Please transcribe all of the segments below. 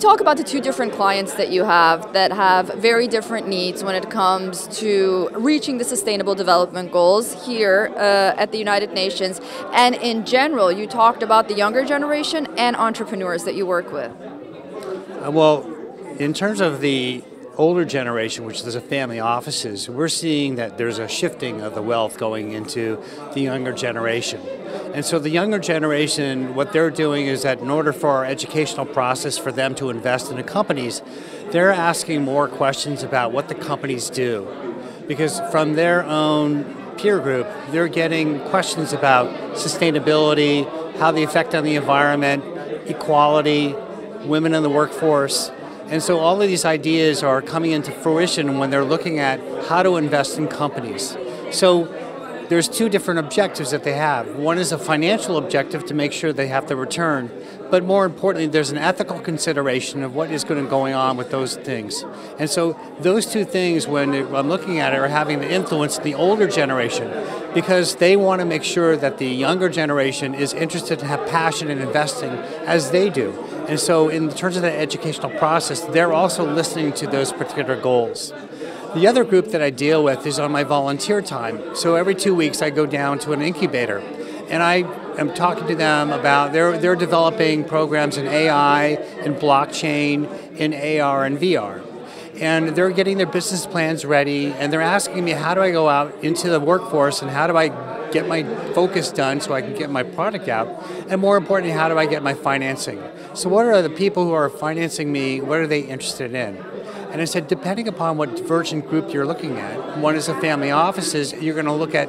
talk about the two different clients that you have that have very different needs when it comes to reaching the Sustainable Development Goals here at the United Nations, and in general, you talked about the younger generation and entrepreneurs that you work with. Well, in terms of the older generation, which is the family offices, we're seeing that there's a shifting of the wealth going into the younger generation. And so the younger generation, what they're doing is that in order for our educational process for them to invest in the companies, they're asking more questions about what the companies do. Because from their own peer group, they're getting questions about sustainability, how they affect on the environment, equality, women in the workforce. And so all of these ideas are coming into fruition when they're looking at how to invest in companies. So there's two different objectives that they have. One is a financial objective to make sure they have the return, but more importantly, there's an ethical consideration of what is going on with those things. And so those two things, when I'm looking at it, are having the influence the older generation, because they want to make sure that the younger generation is interested and have passion in investing as they do. And so in terms of the educational process, they're also listening to those particular goals. The other group that I deal with is on my volunteer time. So every 2 weeks I go down to an incubator and I am talking to them about, they're developing programs in AI, in blockchain, in AR and VR. And they're getting their business plans ready, and they're asking me, how do I go out into the workforce and how do I get my focus done so I can get my product out? And more importantly, how do I get my financing? So what are the people who are financing me, what are they interested in? And I said, depending upon what divergent group you're looking at, one is the family offices, you're going to look at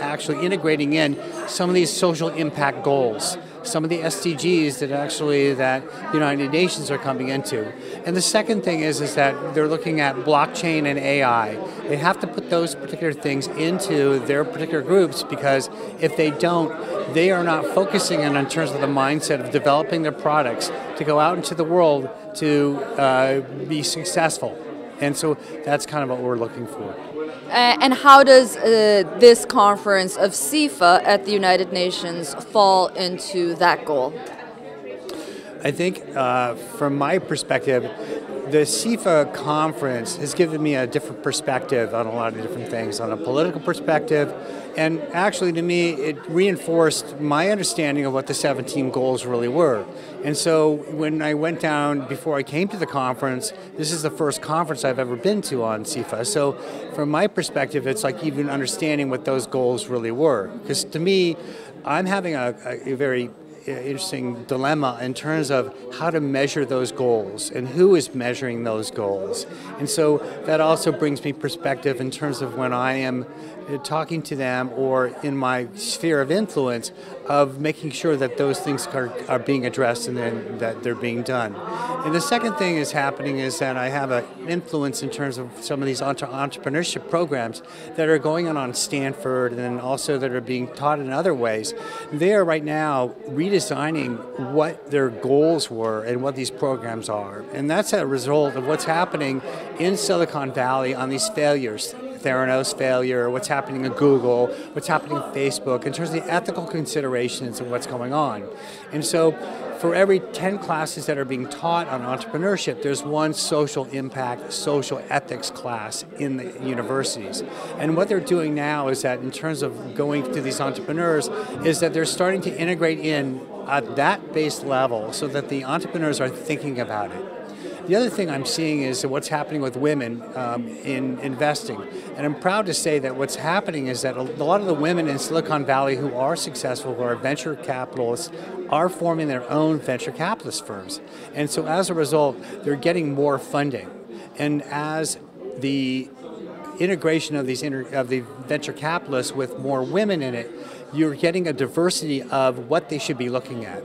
actually integrating in some of these social impact goals, some of the SDGs that United Nations are coming into. And the second thing is that they're looking at blockchain and AI. They have to put those particular things into their particular groups, because if they don't, they are not focusing in terms of the mindset of developing their products to go out into the world to be successful. And so that's kind of what we're looking for. And how does this conference of CIfa at the United Nations fall into that goal? I think from my perspective, the CIfa conference has given me a different perspective on a lot of different things, on a political perspective, and actually to me it reinforced my understanding of what the 17 goals really were. And so when I went down, before I came to the conference, this is the first conference I've ever been to on CIfa, so from my perspective it's like even understanding what those goals really were. Because to me, I'm having a very interesting dilemma in terms of how to measure those goals and who is measuring those goals. And so that also brings me perspective in terms of when I am talking to them or in my sphere of influence of making sure that those things are being addressed and then that they're being done. And the second thing is happening is that I have an influence in terms of some of these entrepreneurship programs that are going on Stanford and also that are being taught in other ways. They are right now redesigning what their goals were and what these programs are. And that's a result of what's happening in Silicon Valley on these failures. Theranos failure, what's happening at Google, what's happening at Facebook, in terms of the ethical considerations of what's going on. And so for every 10 classes that are being taught on entrepreneurship, there's one social impact, social ethics class in the universities. And what they're doing now is that in terms of going to these entrepreneurs, is that they're starting to integrate in at that base level so that the entrepreneurs are thinking about it. The other thing I'm seeing is what's happening with women in investing. And I'm proud to say that what's happening is that a lot of the women in Silicon Valley who are successful, who are venture capitalists, are forming their own venture capitalist firms. And so as a result, they're getting more funding. And as the integration of the venture capitalists with more women in it, you're getting a diversity of what they should be looking at.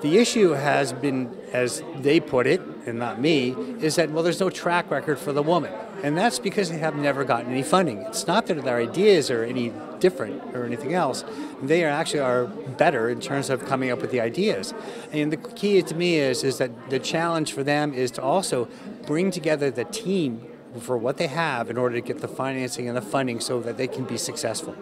The issue has been, as they put it, and not me, is that, well, there's no track record for the woman. And that's because they have never gotten any funding. It's not that their ideas are any different or anything else. They are better in terms of coming up with the ideas. And the key to me is that the challenge for them is to also bring together the team for what they have in order to get the financing and the funding so that they can be successful.